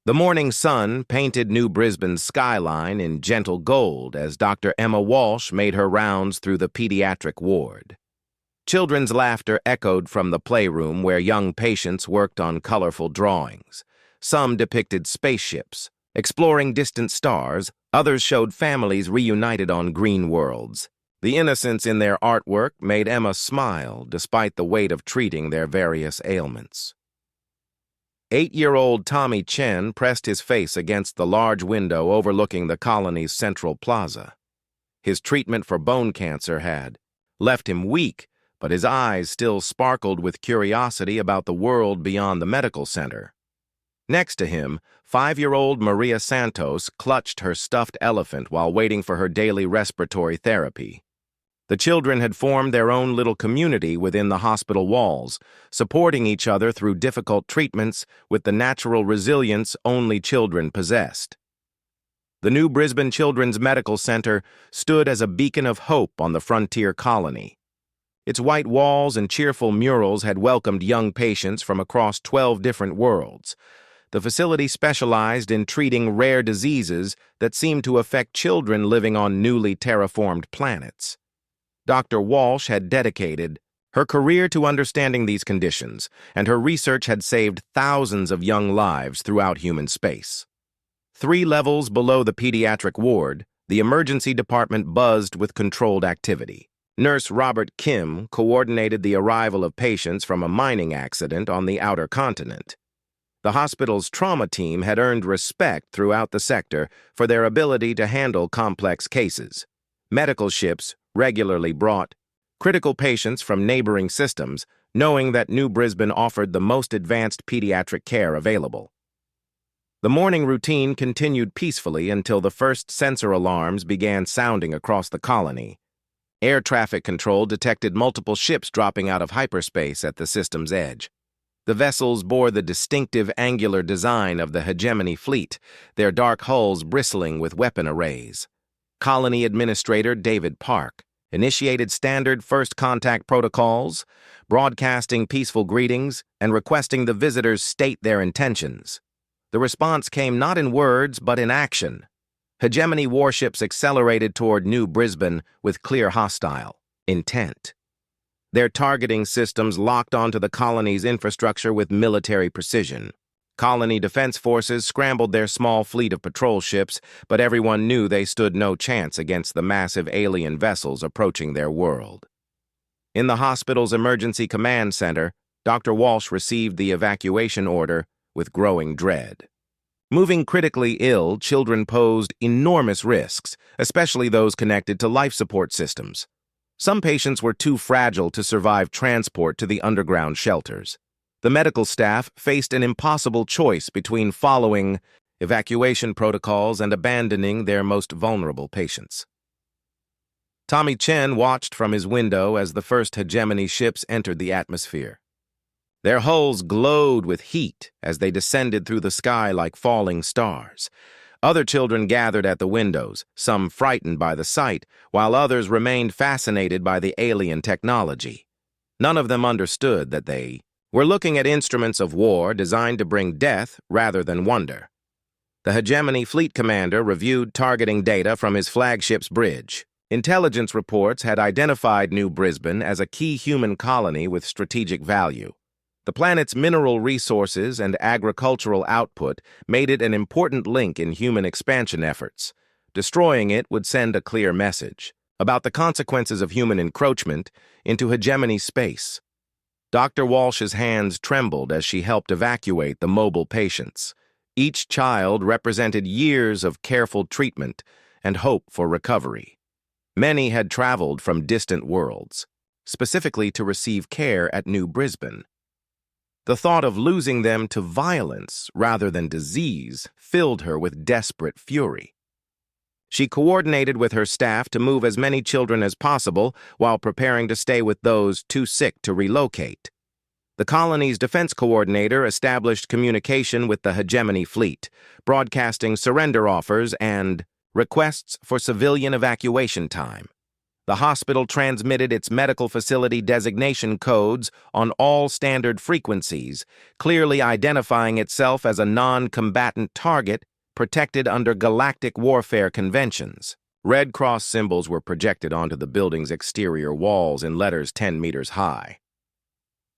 The morning sun painted New Brisbane's skyline in gentle gold as Dr. Emma Walsh made her rounds through the pediatric ward. Children's laughter echoed from the playroom where young patients worked on colorful drawings. Some depicted spaceships, exploring distant stars, others showed families reunited on green worlds. The innocence in their artwork made Emma smile despite the weight of treating their various ailments. 8-year-old Tommy Chen pressed his face against the large window overlooking the colony's central plaza. His treatment for bone cancer had left him weak, but his eyes still sparkled with curiosity about the world beyond the medical center. Next to him, 5-year-old Maria Santos clutched her stuffed elephant while waiting for her daily respiratory therapy. The children had formed their own little community within the hospital walls, supporting each other through difficult treatments with the natural resilience only children possessed. The New Brisbane Children's Medical Center stood as a beacon of hope on the frontier colony. Its white walls and cheerful murals had welcomed young patients from across 12 different worlds. The facility specialized in treating rare diseases that seemed to affect children living on newly terraformed planets. Dr. Walsh had dedicated her career to understanding these conditions, and her research had saved thousands of young lives throughout human space. 3 levels below the pediatric ward, the emergency department buzzed with controlled activity. Nurse Robert Kim coordinated the arrival of patients from a mining accident on the outer continent. The hospital's trauma team had earned respect throughout the sector for their ability to handle complex cases. Medical ships regularly brought critical patients from neighboring systems, knowing that New Brisbane offered the most advanced pediatric care available. The morning routine continued peacefully until the first sensor alarms began sounding across the colony. Air traffic control detected multiple ships dropping out of hyperspace at the system's edge. The vessels bore the distinctive angular design of the hegemony fleet, their dark hulls bristling with weapon arrays. Colony Administrator David Park initiated standard first contact protocols, broadcasting peaceful greetings and requesting the visitors state their intentions. The response came not in words but in action. Hegemony warships accelerated toward New Brisbane with clear hostile intent. Their targeting systems locked onto the colony's infrastructure with military precision. Colony defense forces scrambled their small fleet of patrol ships, but everyone knew they stood no chance against the massive alien vessels approaching their world. In the hospital's emergency command center, Dr. Walsh received the evacuation order with growing dread. Moving critically ill, children posed enormous risks, especially those connected to life support systems. Some patients were too fragile to survive transport to the underground shelters. The medical staff faced an impossible choice between following evacuation protocols and abandoning their most vulnerable patients. Tommy Chen watched from his window as the first hegemony ships entered the atmosphere. Their hulls glowed with heat as they descended through the sky like falling stars. Other children gathered at the windows, some frightened by the sight, while others remained fascinated by the alien technology. None of them understood that they were looking at instruments of war designed to bring death rather than wonder. The hegemony fleet commander reviewed targeting data from his flagship's bridge. Intelligence reports had identified New Brisbane as a key human colony with strategic value. The planet's mineral resources and agricultural output made it an important link in human expansion efforts. Destroying it would send a clear message about the consequences of human encroachment into hegemony space. Dr. Walsh's hands trembled as she helped evacuate the mobile patients. Each child represented years of careful treatment and hope for recovery. Many had traveled from distant worlds, specifically to receive care at New Brisbane. The thought of losing them to violence rather than disease filled her with desperate fury. She coordinated with her staff to move as many children as possible while preparing to stay with those too sick to relocate. The colony's defense coordinator established communication with the hegemony fleet, broadcasting surrender offers and requests for civilian evacuation time. The hospital transmitted its medical facility designation codes on all standard frequencies, clearly identifying itself as a non-combatant target protected under galactic warfare conventions. Red Cross symbols were projected onto the building's exterior walls in letters 10 meters high.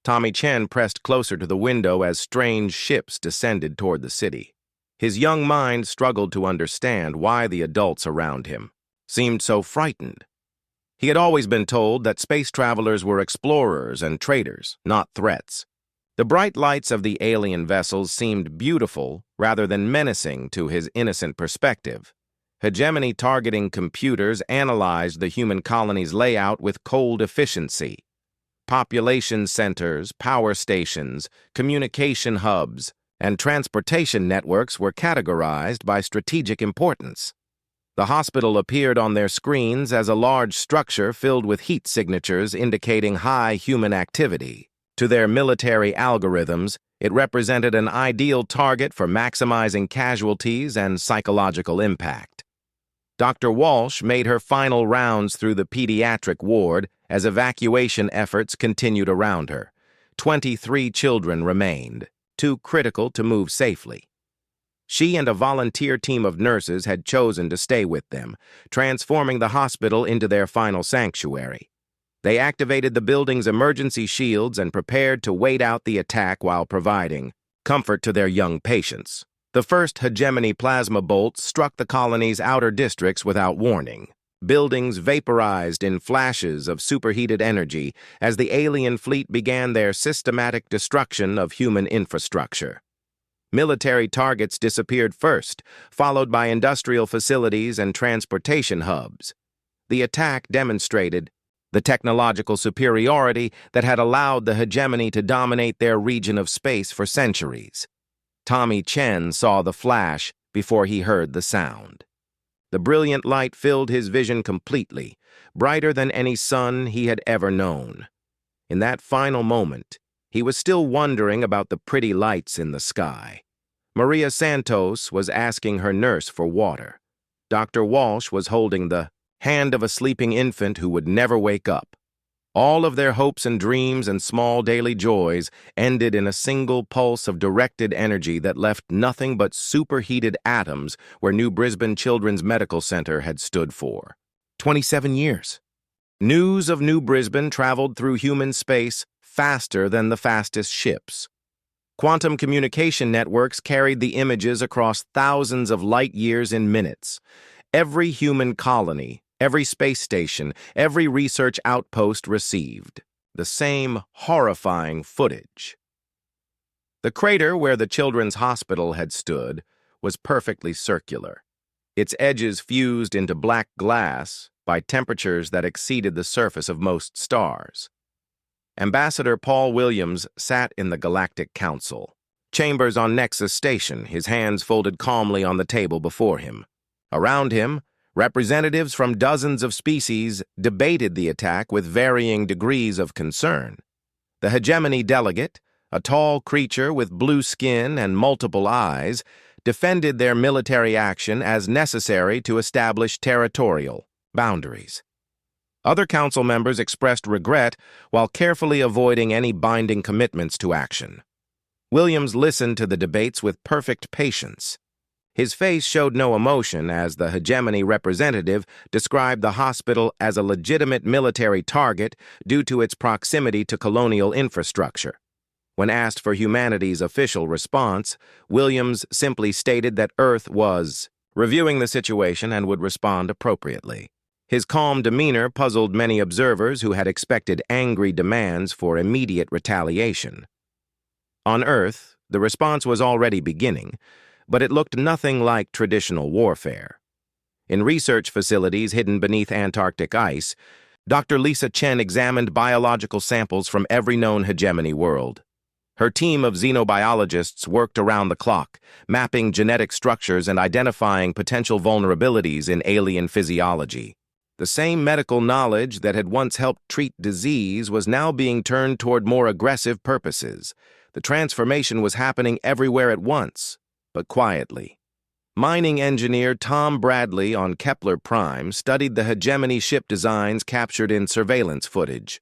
Tommy Chen pressed closer to the window as strange ships descended toward the city. His young mind struggled to understand why the adults around him seemed so frightened. He had always been told that space travelers were explorers and traders, not threats. The bright lights of the alien vessels seemed beautiful rather than menacing to his innocent perspective. Hegemony targeting computers analyzed the human colony's layout with cold efficiency. Population centers, power stations, communication hubs, and transportation networks were categorized by strategic importance. The hospital appeared on their screens as a large structure filled with heat signatures indicating high human activity. To their military algorithms, it represented an ideal target for maximizing casualties and psychological impact. Dr. Walsh made her final rounds through the pediatric ward as evacuation efforts continued around her. 23 children remained, too critical to move safely. She and a volunteer team of nurses had chosen to stay with them, transforming the hospital into their final sanctuary. They activated the building's emergency shields and prepared to wait out the attack while providing comfort to their young patients. The first hegemony plasma bolts struck the colony's outer districts without warning. Buildings vaporized in flashes of superheated energy as the alien fleet began their systematic destruction of human infrastructure. Military targets disappeared first, followed by industrial facilities and transportation hubs. The attack demonstrated the technological superiority that had allowed the hegemony to dominate their region of space for centuries. Tommy Chen saw the flash before he heard the sound. The brilliant light filled his vision completely, brighter than any sun he had ever known. In that final moment, he was still wondering about the pretty lights in the sky. Maria Santos was asking her nurse for water. Dr. Walsh was holding the hand of a sleeping infant who would never wake up. All of their hopes and dreams and small daily joys ended in a single pulse of directed energy that left nothing but superheated atoms where New Brisbane Children's Medical Center had stood for 27 years. News of New Brisbane traveled through human space faster than the fastest ships. Quantum communication networks carried the images across thousands of light years in minutes. Every human colony, every space station, every research outpost received the same horrifying footage. The crater where the children's hospital had stood was perfectly circular. Its edges fused into black glass by temperatures that exceeded the surface of most stars. Ambassador Paul Williams sat in the Galactic Council, chambers on Nexus Station, his hands folded calmly on the table before him. Around him, representatives from dozens of species debated the attack with varying degrees of concern. The hegemony delegate, a tall creature with blue skin and multiple eyes, defended their military action as necessary to establish territorial boundaries. Other council members expressed regret while carefully avoiding any binding commitments to action. Williams listened to the debates with perfect patience. His face showed no emotion as the hegemony representative described the hospital as a legitimate military target due to its proximity to colonial infrastructure. When asked for humanity's official response, Williams simply stated that Earth was reviewing the situation and would respond appropriately. His calm demeanor puzzled many observers who had expected angry demands for immediate retaliation. On Earth, the response was already beginning, but it looked nothing like traditional warfare. In research facilities hidden beneath Antarctic ice, Dr. Lisa Chen examined biological samples from every known hegemony world. Her team of xenobiologists worked around the clock, mapping genetic structures and identifying potential vulnerabilities in alien physiology. The same medical knowledge that had once helped treat disease was now being turned toward more aggressive purposes. The transformation was happening everywhere at once, but quietly. Mining engineer Tom Bradley on Kepler Prime studied the hegemony ship designs captured in surveillance footage.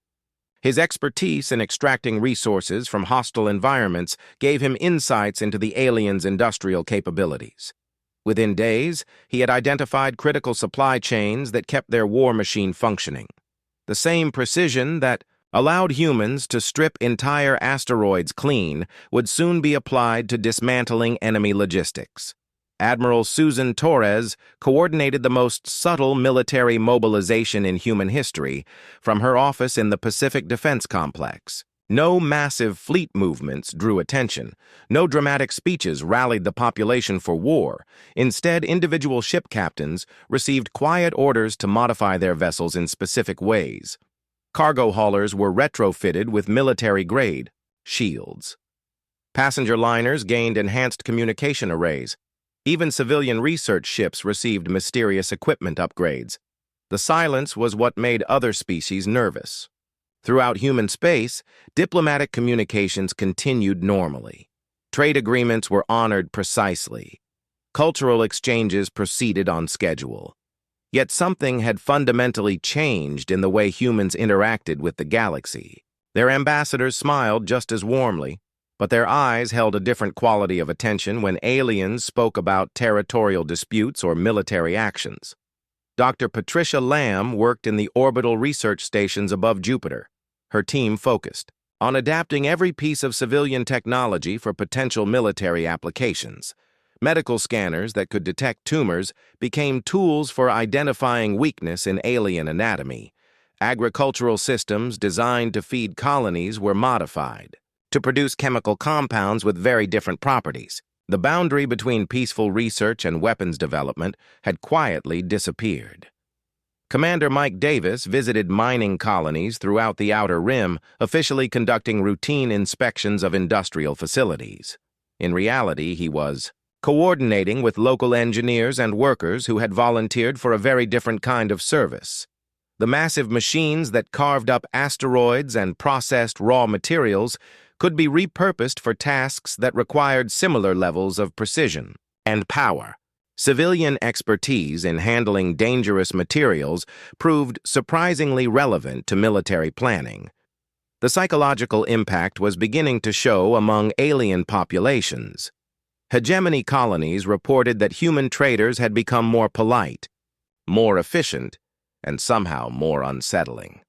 His expertise in extracting resources from hostile environments gave him insights into the aliens' industrial capabilities. Within days, he had identified critical supply chains that kept their war machine functioning. The same precision that allowed humans to strip entire asteroids clean would soon be applied to dismantling enemy logistics. Admiral Susan Torres coordinated the most subtle military mobilization in human history from her office in the Pacific Defense Complex. No massive fleet movements drew attention. No dramatic speeches rallied the population for war. Instead, individual ship captains received quiet orders to modify their vessels in specific ways. Cargo haulers were retrofitted with military-grade shields. Passenger liners gained enhanced communication arrays. Even civilian research ships received mysterious equipment upgrades. The silence was what made other species nervous. Throughout human space, diplomatic communications continued normally. Trade agreements were honored precisely. Cultural exchanges proceeded on schedule. Yet something had fundamentally changed in the way humans interacted with the galaxy. Their ambassadors smiled just as warmly, but their eyes held a different quality of attention when aliens spoke about territorial disputes or military actions. Dr. Patricia Lamb worked in the orbital research stations above Jupiter. Her team focused on adapting every piece of civilian technology for potential military applications. Medical scanners that could detect tumors became tools for identifying weakness in alien anatomy. Agricultural systems designed to feed colonies were modified to produce chemical compounds with very different properties. The boundary between peaceful research and weapons development had quietly disappeared. Commander Mike Davis visited mining colonies throughout the Outer Rim, officially conducting routine inspections of industrial facilities. In reality, he was coordinating with local engineers and workers who had volunteered for a very different kind of service. The massive machines that carved up asteroids and processed raw materials could be repurposed for tasks that required similar levels of precision and power. Civilian expertise in handling dangerous materials proved surprisingly relevant to military planning. The psychological impact was beginning to show among alien populations. Hegemony colonies reported that human traders had become more polite, more efficient, and somehow more unsettling.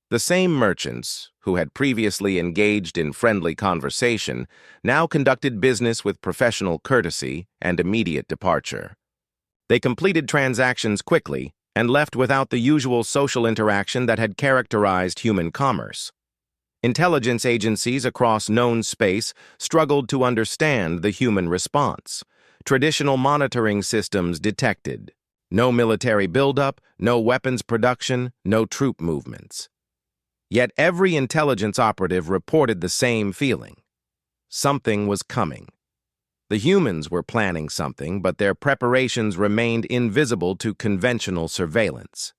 The same merchants, who had previously engaged in friendly conversation, now conducted business with professional courtesy and immediate departure. They completed transactions quickly and left without the usual social interaction that had characterized human commerce. Intelligence agencies across known space struggled to understand the human response. Traditional monitoring systems detected no military buildup, no weapons production, no troop movements. Yet every intelligence operative reported the same feeling. Something was coming. The humans were planning something, but their preparations remained invisible to conventional surveillance.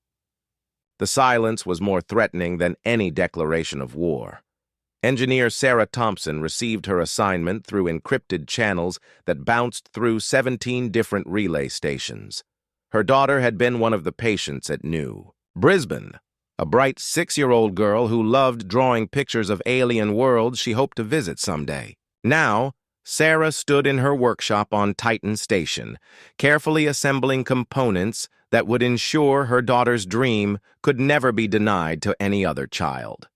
The silence was more threatening than any declaration of war. Engineer Sarah Thompson received her assignment through encrypted channels that bounced through 17 different relay stations. Her daughter had been one of the patients at New Brisbane, a bright 6-year-old girl who loved drawing pictures of alien worlds she hoped to visit someday. Now, Sarah stood in her workshop on Titan Station, carefully assembling components that would ensure her daughter's dream could never be denied to any other child.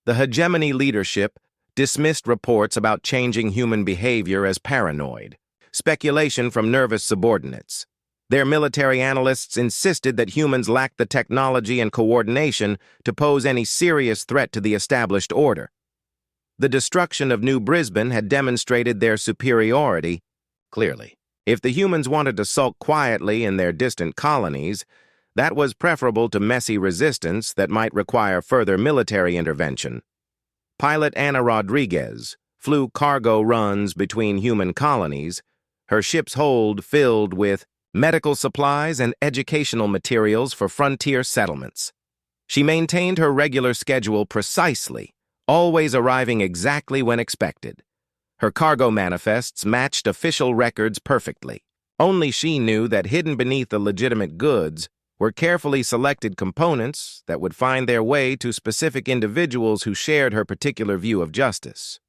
The hegemony leadership dismissed reports about changing human behavior as paranoid, speculation from nervous subordinates. Their military analysts insisted that humans lacked the technology and coordination to pose any serious threat to the established order. The destruction of New Brisbane had demonstrated their superiority clearly. If the humans wanted to sulk quietly in their distant colonies, that was preferable to messy resistance that might require further military intervention. Pilot Anna Rodriguez flew cargo runs between human colonies, her ship's hold filled with medical supplies and educational materials for frontier settlements. She maintained her regular schedule precisely, always arriving exactly when expected. Her cargo manifests matched official records perfectly. Only she knew that hidden beneath the legitimate goods were carefully selected components that would find their way to specific individuals who shared her particular view of justice.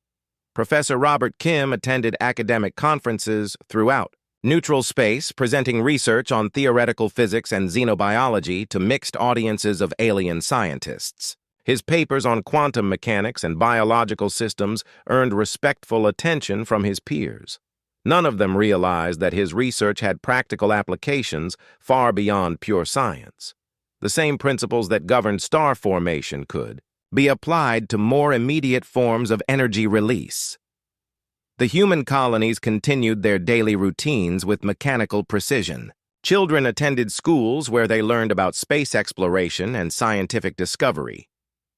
Professor Robert Kim attended academic conferences throughout neutral space, presenting research on theoretical physics and xenobiology to mixed audiences of alien scientists. His papers on quantum mechanics and biological systems earned respectful attention from his peers. None of them realized that his research had practical applications far beyond pure science. The same principles that governed star formation could be applied to more immediate forms of energy release. The human colonies continued their daily routines with mechanical precision. Children attended schools where they learned about space exploration and scientific discovery.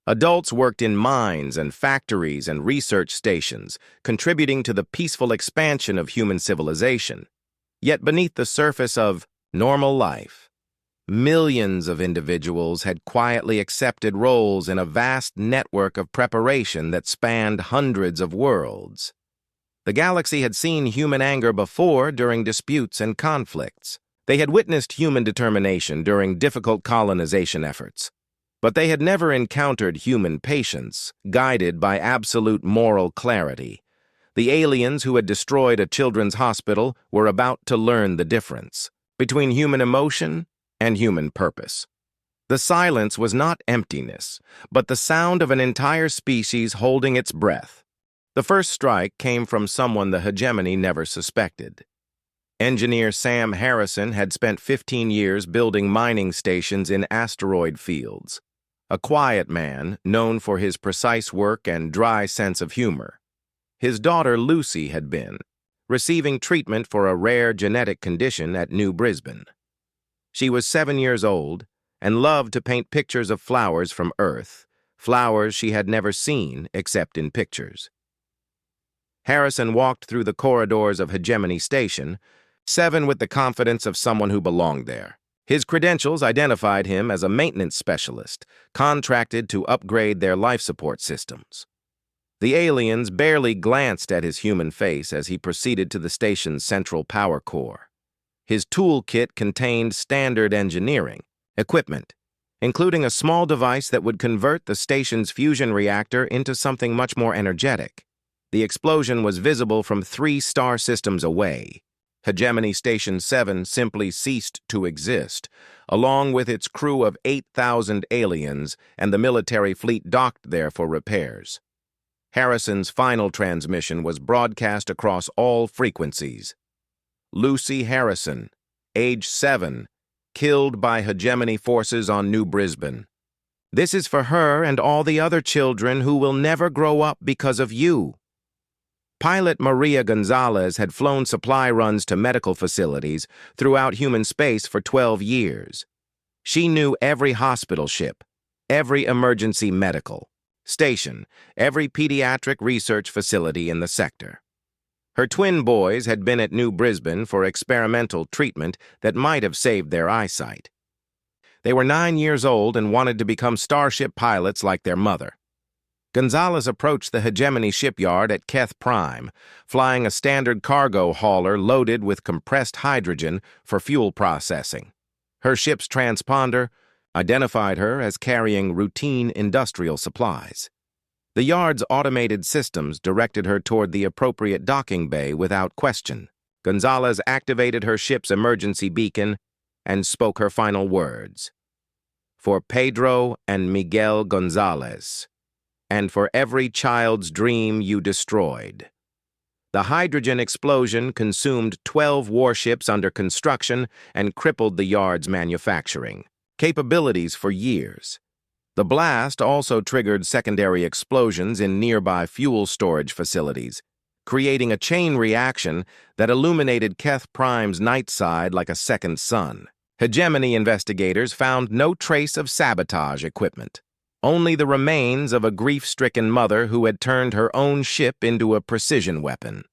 Adults worked in mines and factories and research stations, contributing to the peaceful expansion of human civilization. Yet beneath the surface of normal life, millions of individuals had quietly accepted roles in a vast network of preparation that spanned hundreds of worlds. The galaxy had seen human anger before during disputes and conflicts. They had witnessed human determination during difficult colonization efforts. But they had never encountered human patience, guided by absolute moral clarity. The aliens who had destroyed a children's hospital were about to learn the difference between human emotion and human purpose. The silence was not emptiness, but the sound of an entire species holding its breath. The first strike came from someone the hegemony never suspected. Engineer Sam Harrison had spent 15 years building mining stations in asteroid fields. A quiet man, known for his precise work and dry sense of humor. His daughter Lucy had been receiving treatment for a rare genetic condition at New Brisbane. She was 7 years old and loved to paint pictures of flowers from Earth, flowers she had never seen except in pictures. Harrison walked through the corridors of Hegemony Station, 7 with the confidence of someone who belonged there. His credentials identified him as a maintenance specialist, contracted to upgrade their life support systems. The aliens barely glanced at his human face as he proceeded to the station's central power core. His toolkit contained standard engineering equipment, including a small device that would convert the station's fusion reactor into something much more energetic. The explosion was visible from 3 star systems away. Hegemony Station 7 simply ceased to exist, along with its crew of 8,000 aliens, and the military fleet docked there for repairs. Harrison's final transmission was broadcast across all frequencies. Lucy Harrison, age 7, killed by hegemony forces on New Brisbane. This is for her and all the other children who will never grow up because of you. Pilot Maria Gonzalez had flown supply runs to medical facilities throughout human space for 12 years. She knew every hospital ship, every emergency medical station, every pediatric research facility in the sector. Her twin boys had been at New Brisbane for experimental treatment that might have saved their eyesight. They were 9 years old and wanted to become starship pilots like their mother. Gonzalez approached the Hegemony shipyard at Keth Prime, flying a standard cargo hauler loaded with compressed hydrogen for fuel processing. Her ship's transponder identified her as carrying routine industrial supplies. The yard's automated systems directed her toward the appropriate docking bay without question. Gonzalez activated her ship's emergency beacon and spoke her final words. For Pedro and Miguel Gonzalez, and for every child's dream you destroyed. The hydrogen explosion consumed 12 warships under construction and crippled the yard's manufacturing capabilities for years. The blast also triggered secondary explosions in nearby fuel storage facilities, creating a chain reaction that illuminated Keth Prime's night side like a second sun. Hegemony investigators found no trace of sabotage equipment. Only the remains of a grief-stricken mother who had turned her own ship into a precision weapon.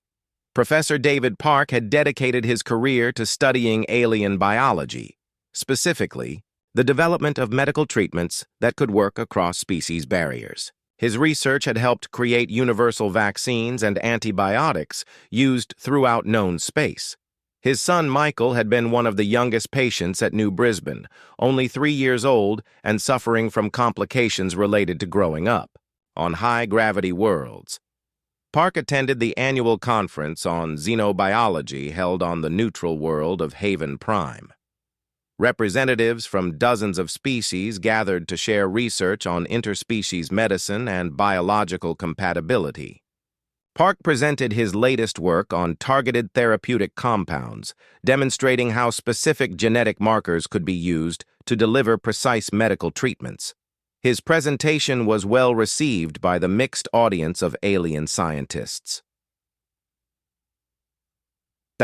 Professor David Park had dedicated his career to studying alien biology, specifically, the development of medical treatments that could work across species barriers. His research had helped create universal vaccines and antibiotics used throughout known space. His son Michael had been one of the youngest patients at New Brisbane, only 3 years old and suffering from complications related to growing up on high-gravity worlds. Park attended the annual conference on xenobiology held on the neutral world of Haven Prime. Representatives from dozens of species gathered to share research on interspecies medicine and biological compatibility. Park presented his latest work on targeted therapeutic compounds, demonstrating how specific genetic markers could be used to deliver precise medical treatments. His presentation was well received by the mixed audience of alien scientists.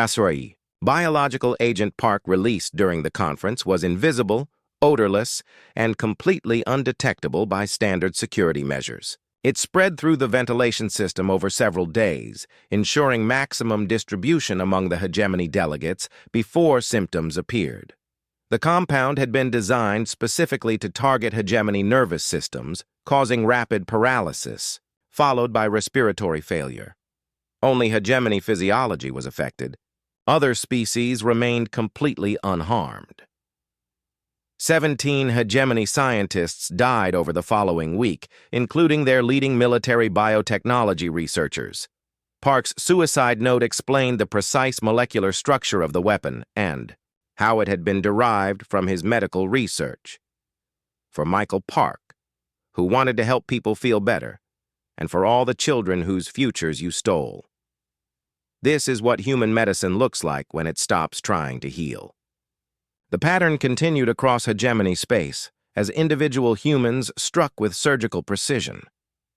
Story. Biological agent Park released during the conference was invisible, odorless, and completely undetectable by standard security measures. It spread through the ventilation system over several days, ensuring maximum distribution among the hegemony delegates before symptoms appeared. The compound had been designed specifically to target hegemony nervous systems, causing rapid paralysis, followed by respiratory failure. Only hegemony physiology was affected. Other species remained completely unharmed. 17 hegemony scientists died over the following week, including their leading military biotechnology researchers. Park's suicide note explained the precise molecular structure of the weapon and how it had been derived from his medical research. For Michael Park, who wanted to help people feel better, and for all the children whose futures you stole. This is what human medicine looks like when it stops trying to heal. The pattern continued across hegemony space as individual humans struck with surgical precision.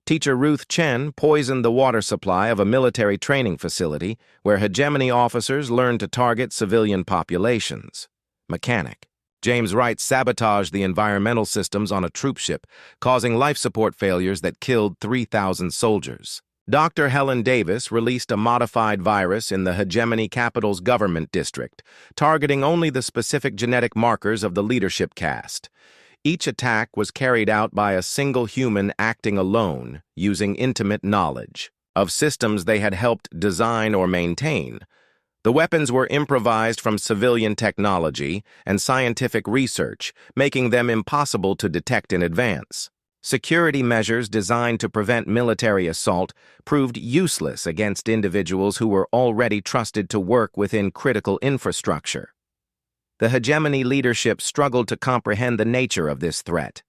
Teacher Ruth Chen poisoned the water supply of a military training facility where hegemony officers learned to target civilian populations. Mechanic James Wright sabotaged the environmental systems on a troop ship, causing life support failures that killed 3,000 soldiers. Dr. Helen Davis released a modified virus in the hegemony capital's government district, targeting only the specific genetic markers of the leadership caste. Each attack was carried out by a single human acting alone, using intimate knowledge of systems they had helped design or maintain. The weapons were improvised from civilian technology and scientific research, making them impossible to detect in advance. Security measures designed to prevent military assault proved useless against individuals who were already trusted to work within critical infrastructure. The hegemony leadership struggled to comprehend the nature of this threat.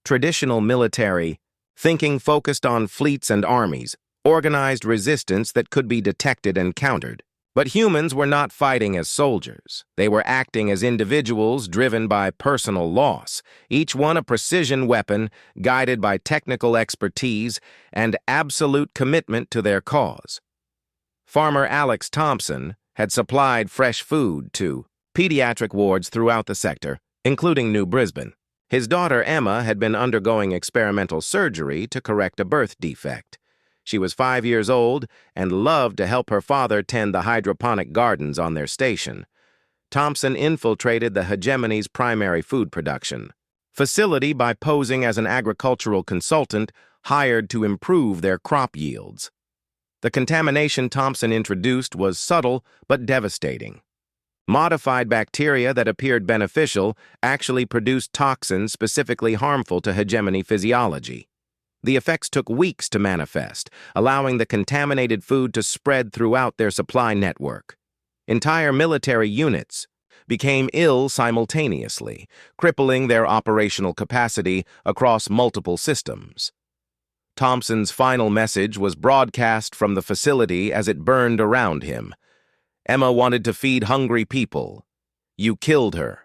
Traditional military thinking focused on fleets and armies, organized resistance that could be detected and countered. But humans were not fighting as soldiers. They were acting as individuals driven by personal loss, each one a precision weapon guided by technical expertise and absolute commitment to their cause. Farmer Alex Thompson had supplied fresh food to pediatric wards throughout the sector, including New Brisbane. His daughter Emma had been undergoing experimental surgery to correct a birth defect. She was 5 years old and loved to help her father tend the hydroponic gardens on their station. Thompson infiltrated the hegemony's primary food production facility by posing as an agricultural consultant hired to improve their crop yields. The contamination Thompson introduced was subtle but devastating. Modified bacteria that appeared beneficial actually produced toxins specifically harmful to hegemony physiology. The effects took weeks to manifest, allowing the contaminated food to spread throughout their supply network. Entire military units became ill simultaneously, crippling their operational capacity across multiple systems. Thompson's final message was broadcast from the facility as it burned around him. Emma wanted to feed hungry people. You killed her.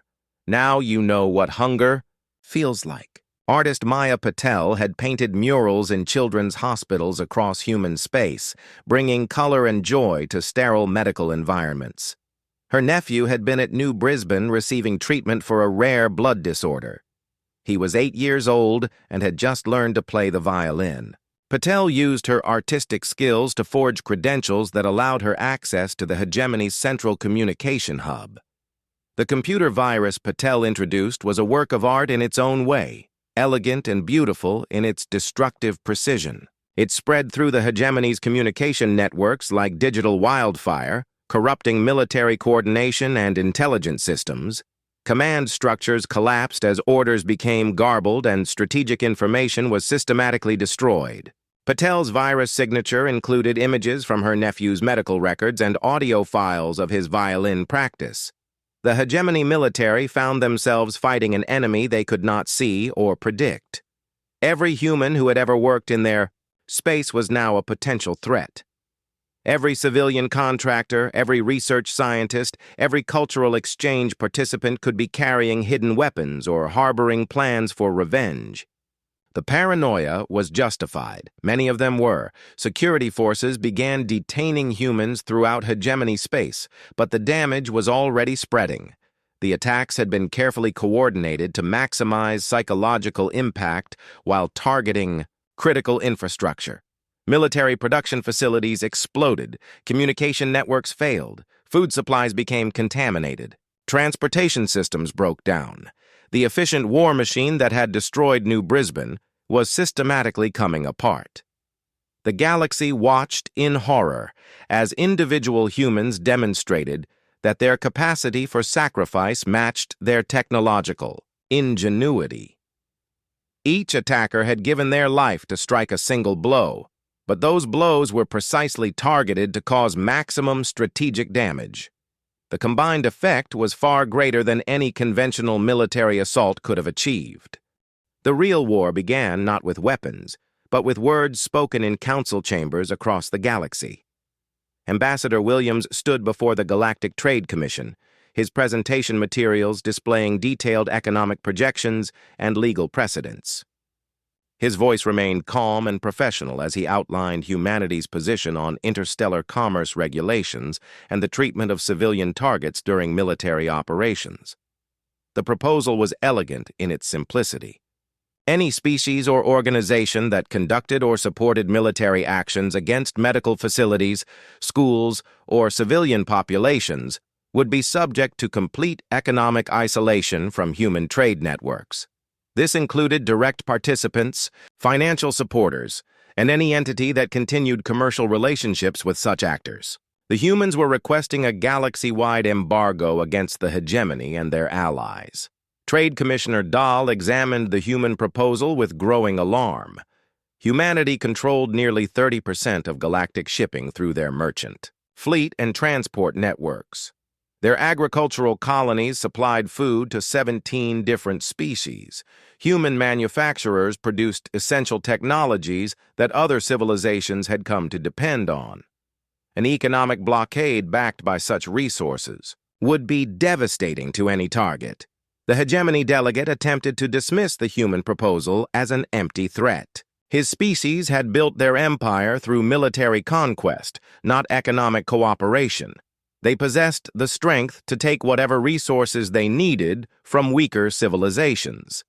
Now you know what hunger feels like. Artist Maya Patel had painted murals in children's hospitals across human space, bringing color and joy to sterile medical environments. Her nephew had been at New Brisbane receiving treatment for a rare blood disorder. He was 8 years old and had just learned to play the violin. Patel used her artistic skills to forge credentials that allowed her access to the hegemony's central communication hub. The computer virus Patel introduced was a work of art in its own way. elegant and beautiful in its destructive precision. It spread through the hegemony's communication networks like digital wildfire, corrupting military coordination and intelligence systems. Command structures collapsed as orders became garbled and strategic information was systematically destroyed. Patel's virus signature included images from her nephew's medical records and audio files of his violin practice. The hegemony military found themselves fighting an enemy they could not see or predict. Every human who had ever worked in their space was now a potential threat. Every civilian contractor, every research scientist, every cultural exchange participant could be carrying hidden weapons or harboring plans for revenge. The paranoia was justified. Many of them were. Security forces began detaining humans throughout hegemony space, but the damage was already spreading. The attacks had been carefully coordinated to maximize psychological impact while targeting critical infrastructure. Military production facilities exploded, communication networks failed, food supplies became contaminated, transportation systems broke down. The efficient war machine that had destroyed New Brisbane was systematically coming apart. The galaxy watched in horror as individual humans demonstrated that their capacity for sacrifice matched their technological ingenuity. Each attacker had given their life to strike a single blow, but those blows were precisely targeted to cause maximum strategic damage. The combined effect was far greater than any conventional military assault could have achieved. The real war began not with weapons, but with words spoken in council chambers across the galaxy. Ambassador Williams stood before the Galactic Trade Commission, his presentation materials displaying detailed economic projections and legal precedents. His voice remained calm and professional as he outlined humanity's position on interstellar commerce regulations and the treatment of civilian targets during military operations. The proposal was elegant in its simplicity. Any species or organization that conducted or supported military actions against medical facilities, schools, or civilian populations would be subject to complete economic isolation from human trade networks. This included direct participants, financial supporters, and any entity that continued commercial relationships with such actors. The humans were requesting a galaxy-wide embargo against the hegemony and their allies. Trade Commissioner Dahl examined the human proposal with growing alarm. Humanity controlled nearly 30% of galactic shipping through their merchant, fleet, and transport networks. Their agricultural colonies supplied food to 17 different species. Human manufacturers produced essential technologies that other civilizations had come to depend on. An economic blockade backed by such resources would be devastating to any target. The hegemony delegate attempted to dismiss the human proposal as an empty threat. His species had built their empire through military conquest, not economic cooperation. They possessed the strength to take whatever resources they needed from weaker civilizations.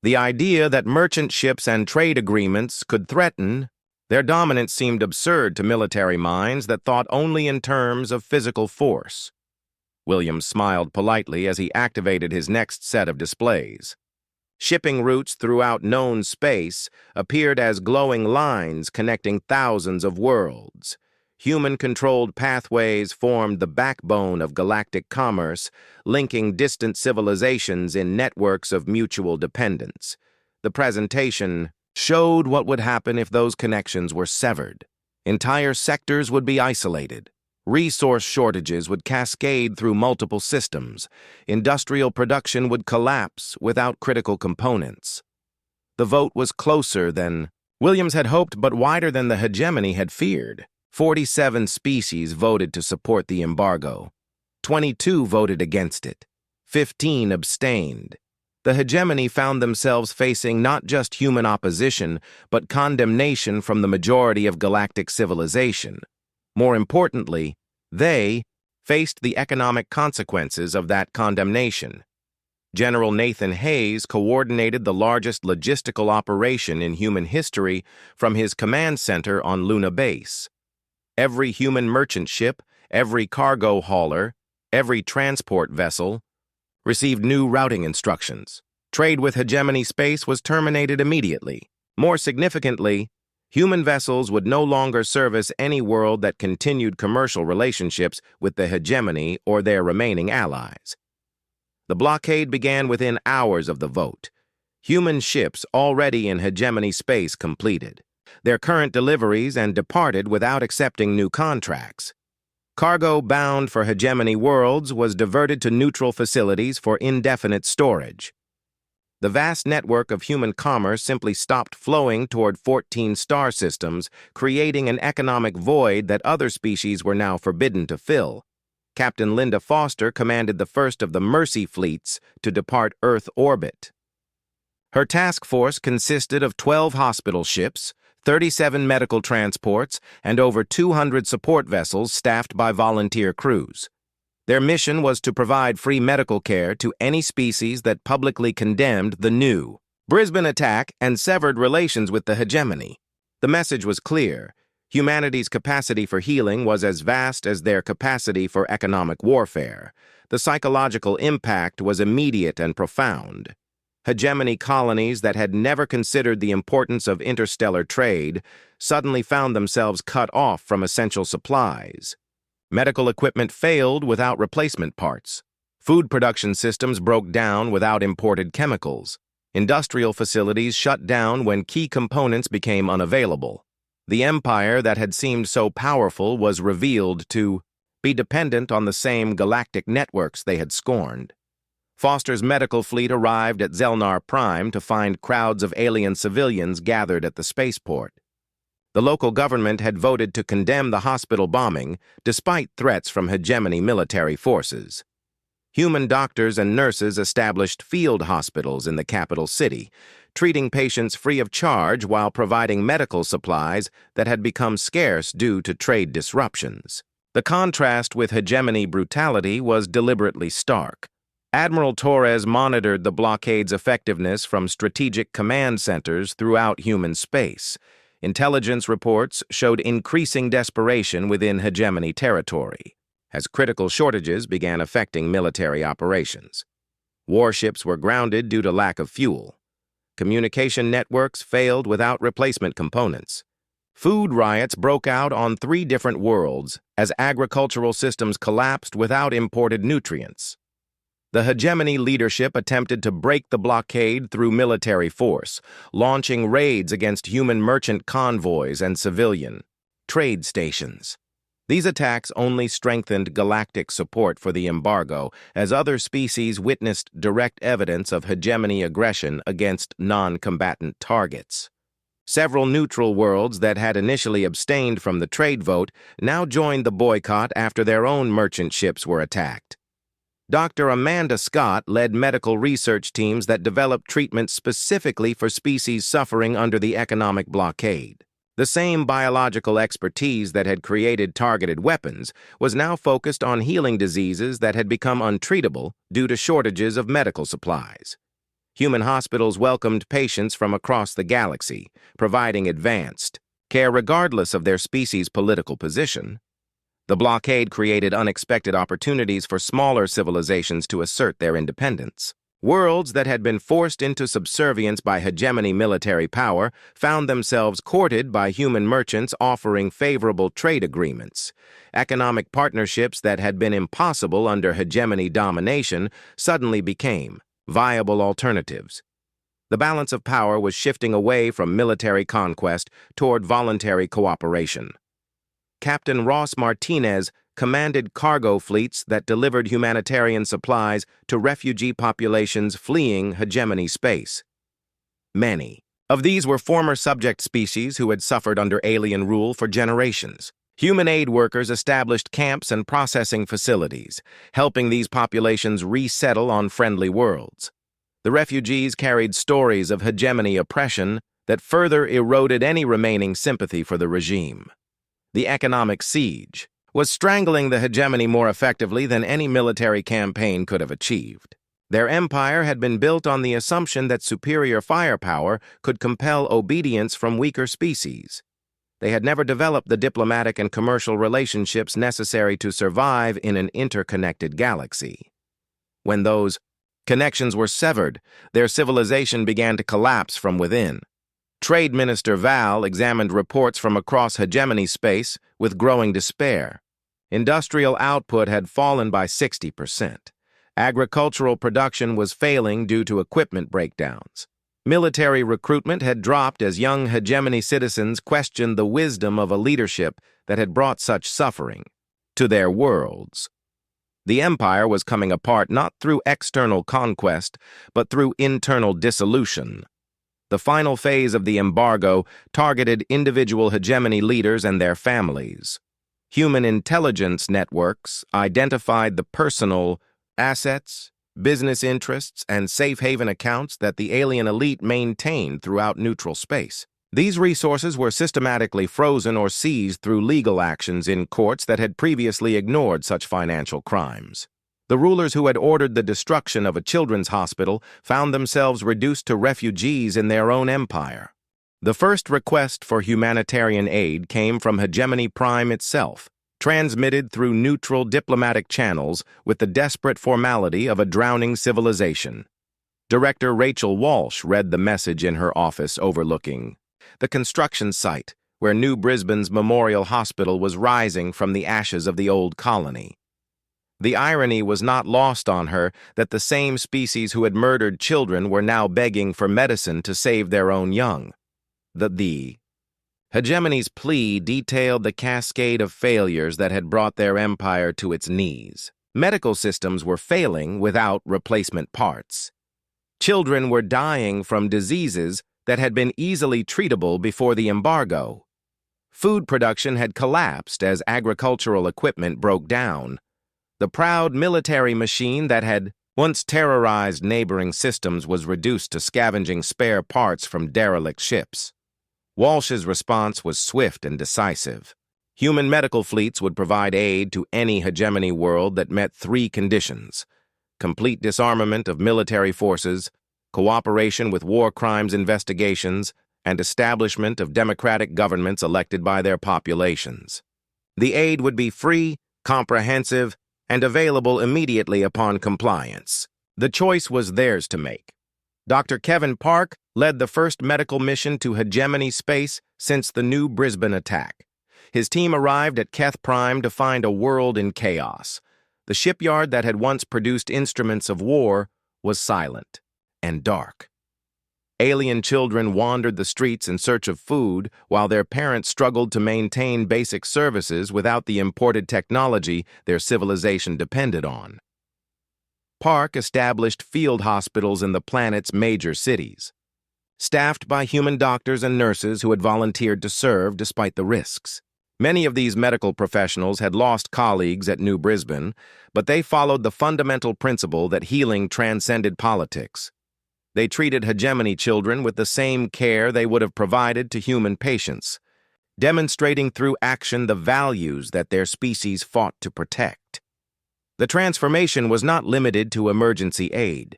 The idea that merchant ships and trade agreements could threaten their dominance seemed absurd to military minds that thought only in terms of physical force. Williams smiled politely as he activated his next set of displays. Shipping routes throughout known space appeared as glowing lines connecting thousands of worlds. Human-controlled pathways formed the backbone of galactic commerce, linking distant civilizations in networks of mutual dependence. The presentation showed what would happen if those connections were severed. Entire sectors would be isolated. Resource shortages would cascade through multiple systems. Industrial production would collapse without critical components. The vote was closer than Williams had hoped, but wider than the hegemony had feared. 47 species voted to support the embargo. 22 voted against it. 15 abstained. The hegemony found themselves facing not just human opposition, but condemnation from the majority of galactic civilization. More importantly, they faced the economic consequences of that condemnation. General Nathan Hayes coordinated the largest logistical operation in human history from his command center on Luna Base. Every human merchant ship, every cargo hauler, every transport vessel received new routing instructions. Trade with hegemony space was terminated immediately. More significantly, human vessels would no longer service any world that continued commercial relationships with the hegemony or their remaining allies. The blockade began within hours of the vote. Human ships already in hegemony space completed their current deliveries and departed without accepting new contracts. Cargo bound for hegemony worlds was diverted to neutral facilities for indefinite storage. The vast network of human commerce simply stopped flowing toward 14 star systems, creating an economic void that other species were now forbidden to fill. Captain Linda Foster commanded the first of the Mercy fleets to depart Earth orbit. Her task force consisted of 12 hospital ships, 37 medical transports, and over 200 support vessels staffed by volunteer crews. Their mission was to provide free medical care to any species that publicly condemned the new Brisbane attack and severed relations with the hegemony. The message was clear. Humanity's capacity for healing was as vast as their capacity for economic warfare. The psychological impact was immediate and profound. Hegemony colonies that had never considered the importance of interstellar trade suddenly found themselves cut off from essential supplies. Medical equipment failed without replacement parts. Food production systems broke down without imported chemicals. Industrial facilities shut down when key components became unavailable. The empire that had seemed so powerful was revealed to be dependent on the same galactic networks they had scorned. Foster's medical fleet arrived at Zelnar Prime to find crowds of alien civilians gathered at the spaceport. The local government had voted to condemn the hospital bombing, despite threats from hegemony military forces. Human doctors and nurses established field hospitals in the capital city, treating patients free of charge while providing medical supplies that had become scarce due to trade disruptions. The contrast with hegemony brutality was deliberately stark. Admiral Torres monitored the blockade's effectiveness from strategic command centers throughout human space. Intelligence reports showed increasing desperation within hegemony territory, as critical shortages began affecting military operations. Warships were grounded due to lack of fuel. Communication networks failed without replacement components. Food riots broke out on 3 different worlds as agricultural systems collapsed without imported nutrients. The hegemony leadership attempted to break the blockade through military force, launching raids against human merchant convoys and civilian trade stations. These attacks only strengthened galactic support for the embargo, as other species witnessed direct evidence of hegemony aggression against non-combatant targets. Several neutral worlds that had initially abstained from the trade vote now joined the boycott after their own merchant ships were attacked. Dr. Amanda Scott led medical research teams that developed treatments specifically for species suffering under the economic blockade. The same biological expertise that had created targeted weapons was now focused on healing diseases that had become untreatable due to shortages of medical supplies. Human hospitals welcomed patients from across the galaxy, providing advanced care regardless of their species' political position. The blockade created unexpected opportunities for smaller civilizations to assert their independence. Worlds that had been forced into subservience by hegemony military power found themselves courted by human merchants offering favorable trade agreements. Economic partnerships that had been impossible under hegemony domination suddenly became viable alternatives. The balance of power was shifting away from military conquest toward voluntary cooperation. Captain Ross Martinez commanded cargo fleets that delivered humanitarian supplies to refugee populations fleeing hegemony space. Many of these were former subject species who had suffered under alien rule for generations. Human aid workers established camps and processing facilities, helping these populations resettle on friendly worlds. The refugees carried stories of hegemony oppression that further eroded any remaining sympathy for the regime. The economic siege was strangling the hegemony more effectively than any military campaign could have achieved. Their empire had been built on the assumption that superior firepower could compel obedience from weaker species. They had never developed the diplomatic and commercial relationships necessary to survive in an interconnected galaxy. When those Connections were severed. Their civilization began to collapse from within. Trade Minister Val examined reports from across hegemony space with growing despair. Industrial output had fallen by 60%. Agricultural production was failing due to equipment breakdowns. Military recruitment had dropped as young hegemony citizens questioned the wisdom of a leadership that had brought such suffering to their worlds. The empire was coming apart not through external conquest, but through internal dissolution. The final phase of the embargo targeted individual hegemony leaders and their families. Human intelligence networks identified the personal assets, business interests, and safe haven accounts that the alien elite maintained throughout neutral space. These resources were systematically frozen or seized through legal actions in courts that had previously ignored such financial crimes. The rulers who had ordered the destruction of a children's hospital found themselves reduced to refugees in their own empire. The first request for humanitarian aid came from Hegemony Prime itself, transmitted through neutral diplomatic channels with the desperate formality of a drowning civilization. Director Rachel Walsh read the message in her office overlooking the construction site where New Brisbane's Memorial Hospital was rising from the ashes of the old colony. The irony was not lost on her that the same species who had murdered children were now begging for medicine to save their own young. The Hegemony's plea detailed the cascade of failures that had brought their empire to its knees. Medical systems were failing without replacement parts. Children were dying from diseases that had been easily treatable before the embargo. Food production had collapsed as agricultural equipment broke down. The proud military machine that had once terrorized neighboring systems was reduced to scavenging spare parts from derelict ships. Walsh's response was swift and decisive. Human medical fleets would provide aid to any hegemony world that met three conditions: complete disarmament of military forces, cooperation with war crimes investigations, and establishment of democratic governments elected by their populations. The aid would be free, comprehensive, and available immediately upon compliance. The choice was theirs to make. Dr. Kevin Park led the first medical mission to hegemony space since the New Brisbane attack. His team arrived at Keth Prime to find a world in chaos. The shipyard that had once produced instruments of war was silent and dark. Alien children wandered the streets in search of food, while their parents struggled to maintain basic services without the imported technology their civilization depended on. Park established field hospitals in the planet's major cities, staffed by human doctors and nurses who had volunteered to serve despite the risks. Many of these medical professionals had lost colleagues at New Brisbane, but they followed the fundamental principle that healing transcended politics. They treated hegemony children with the same care they would have provided to human patients, demonstrating through action the values that their species fought to protect. The transformation was not limited to emergency aid.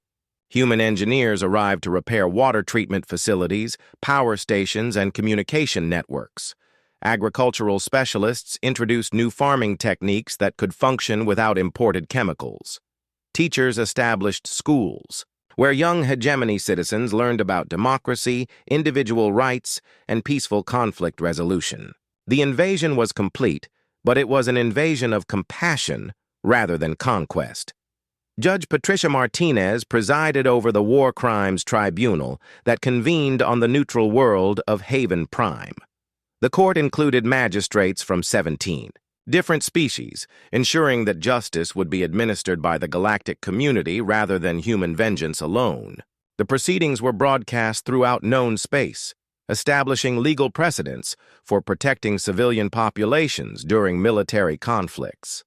Human engineers arrived to repair water treatment facilities, power stations, and communication networks. Agricultural specialists introduced new farming techniques that could function without imported chemicals. Teachers established schools, where young hegemony citizens learned about democracy, individual rights, and peaceful conflict resolution. The invasion was complete, but it was an invasion of compassion rather than conquest. Judge Patricia Martinez presided over the War Crimes Tribunal that convened on the neutral world of Haven Prime. The court included magistrates from 17 different species, ensuring that justice would be administered by the galactic community rather than human vengeance alone. The proceedings were broadcast throughout known space, establishing legal precedents for protecting civilian populations during military conflicts.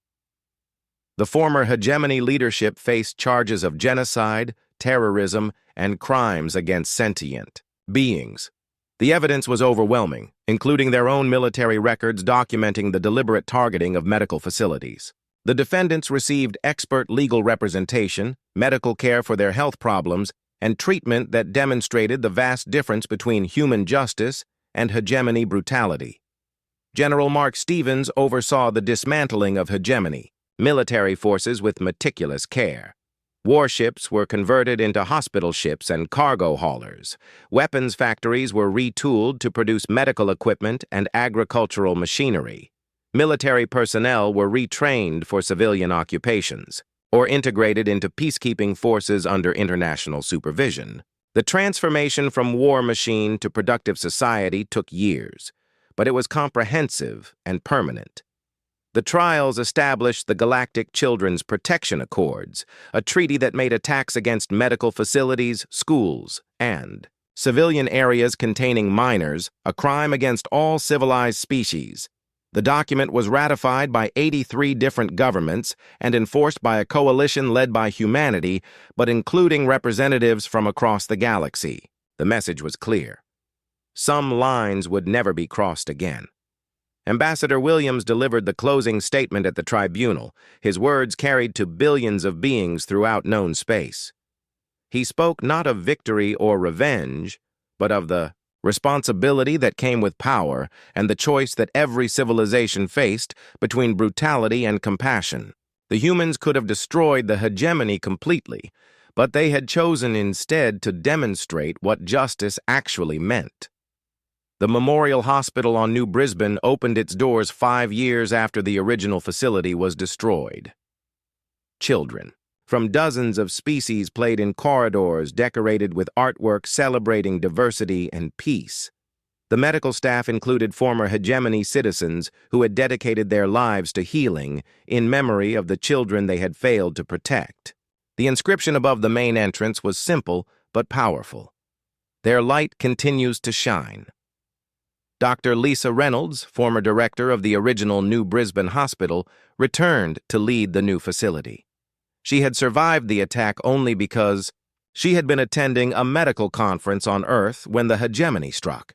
The former hegemony leadership faced charges of genocide, terrorism, and crimes against sentient beings. The evidence was overwhelming, including their own military records documenting the deliberate targeting of medical facilities. The defendants received expert legal representation, medical care for their health problems, and treatment that demonstrated the vast difference between human justice and hegemony brutality. General Mark Stevens oversaw the dismantling of hegemony military forces with meticulous care. Warships were converted into hospital ships and cargo haulers. Weapons factories were retooled to produce medical equipment and agricultural machinery. Military personnel were retrained for civilian occupations, or integrated into peacekeeping forces under international supervision. The transformation from war machine to productive society took years, but it was comprehensive and permanent. The trials established the Galactic Children's Protection Accords, a treaty that made attacks against medical facilities, schools, and civilian areas containing minors a crime against all civilized species. The document was ratified by 83 different governments and enforced by a coalition led by humanity, but including representatives from across the galaxy. The message was clear. Some lines would never be crossed again. Ambassador Williams delivered the closing statement at the tribunal, his words carried to billions of beings throughout known space. He spoke not of victory or revenge, but of the responsibility that came with power and the choice that every civilization faced between brutality and compassion. The humans could have destroyed the hegemony completely, but they had chosen instead to demonstrate what justice actually meant. The Memorial Hospital on New Brisbane opened its doors 5 years after the original facility was destroyed. Children from dozens of species played in corridors decorated with artwork celebrating diversity and peace. The medical staff included former hegemony citizens who had dedicated their lives to healing in memory of the children they had failed to protect. The inscription above the main entrance was simple but powerful. Their light continues to shine. Dr. Lisa Reynolds, former director of the original New Brisbane Hospital, returned to lead the new facility. She had survived the attack only because she had been attending a medical conference on Earth when the hegemony struck.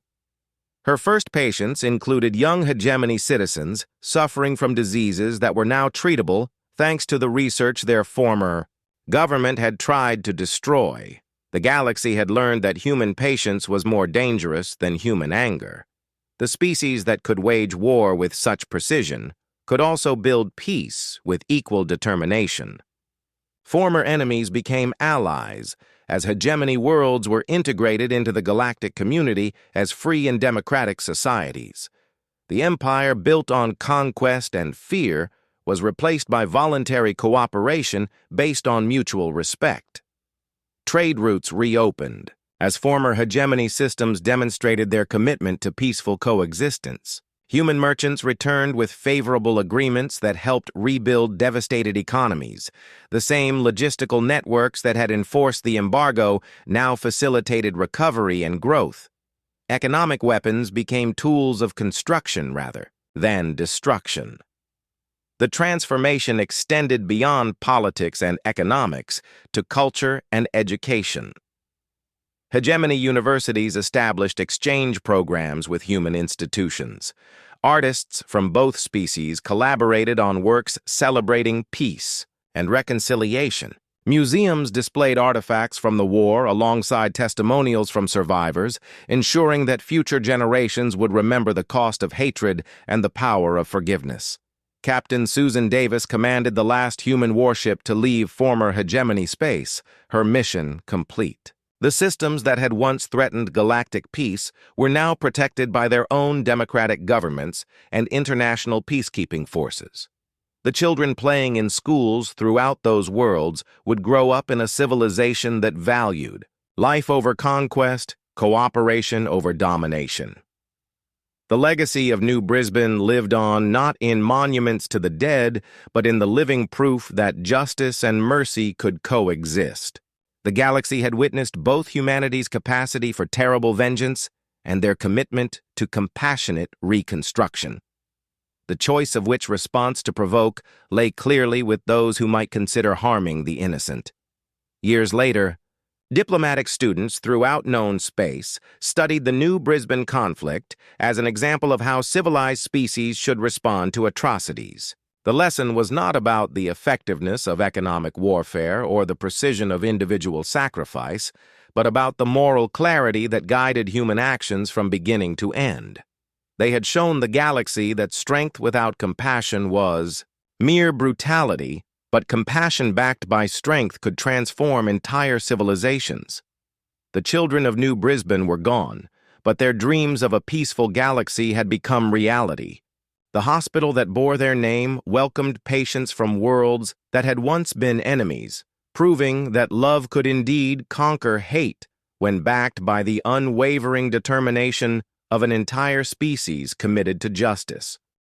Her first patients included young hegemony citizens suffering from diseases that were now treatable thanks to the research their former government had tried to destroy. The galaxy had learned that human patience was more dangerous than human anger. The species that could wage war with such precision could also build peace with equal determination. Former enemies became allies as hegemony worlds were integrated into the galactic community as free and democratic societies. The empire built on conquest and fear was replaced by voluntary cooperation based on mutual respect. Trade routes reopened as former hegemony systems demonstrated their commitment to peaceful coexistence. Human merchants returned with favorable agreements that helped rebuild devastated economies. The same logistical networks that had enforced the embargo now facilitated recovery and growth. Economic weapons became tools of construction rather than destruction. The transformation extended beyond politics and economics to culture and education. Hegemony universities established exchange programs with human institutions. Artists from both species collaborated on works celebrating peace and reconciliation. Museums displayed artifacts from the war alongside testimonials from survivors, ensuring that future generations would remember the cost of hatred and the power of forgiveness. Captain Susan Davis commanded the last human warship to leave former hegemony space, her mission complete. The systems that had once threatened galactic peace were now protected by their own democratic governments and international peacekeeping forces. The children playing in schools throughout those worlds would grow up in a civilization that valued life over conquest, cooperation over domination. The legacy of New Brisbane lived on not in monuments to the dead, but in the living proof that justice and mercy could coexist. The galaxy had witnessed both humanity's capacity for terrible vengeance and their commitment to compassionate reconstruction. The choice of which response to provoke lay clearly with those who might consider harming the innocent. Years later, diplomatic students throughout known space studied the New Brisbane conflict as an example of how civilized species should respond to atrocities. The lesson was not about the effectiveness of economic warfare or the precision of individual sacrifice, but about the moral clarity that guided human actions from beginning to end. They had shown the galaxy that strength without compassion was mere brutality But compassion backed by strength could transform entire civilizations. The children of New Brisbane were gone, but their dreams of a peaceful galaxy had become reality. The hospital that bore their name welcomed patients from worlds that had once been enemies, proving that love could indeed conquer hate when backed by the unwavering determination of an entire species committed to justice.